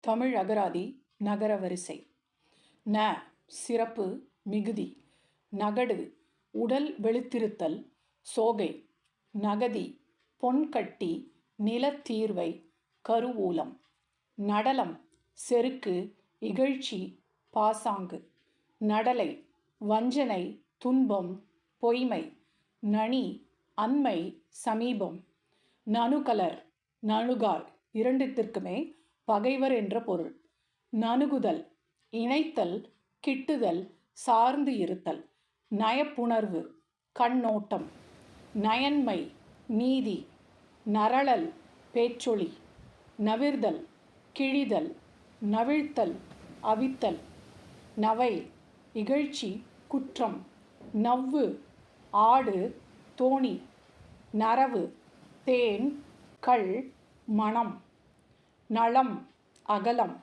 தமிழ் அகராதி நகர வரிசை. ந சிறப்பு மிகுதி. நகடு உடல் வெளுத்திருத்தல் சோகை. நகதி பொன்கட்டி நிலத்தீர்வை கருவூலம். நடலம் செருக்கு இகழ்ச்சி பாசாங்கு. நடலை வஞ்சனை துன்பம் பொய்மை. நனி அண்மை சமீபம். நனுகலர் நணுகார் இரண்டிற்குமே பகைவர் என்ற பொருள். நணுகுதல் இணைத்தல் கிட்டுதல் சார்ந்து இருத்தல். நயப்புணர்வு கண்ணோட்டம். நயன்மை நீதி. நரளல் பேச்சொலி. நவிர்தல் கிழிதல். நவிழ்த்தல் அவித்தல். நவை இகழ்ச்சி குற்றம். நவ்வு ஆடு தோணி. நறவு தேன் கள் மணம். நலம் அகலம்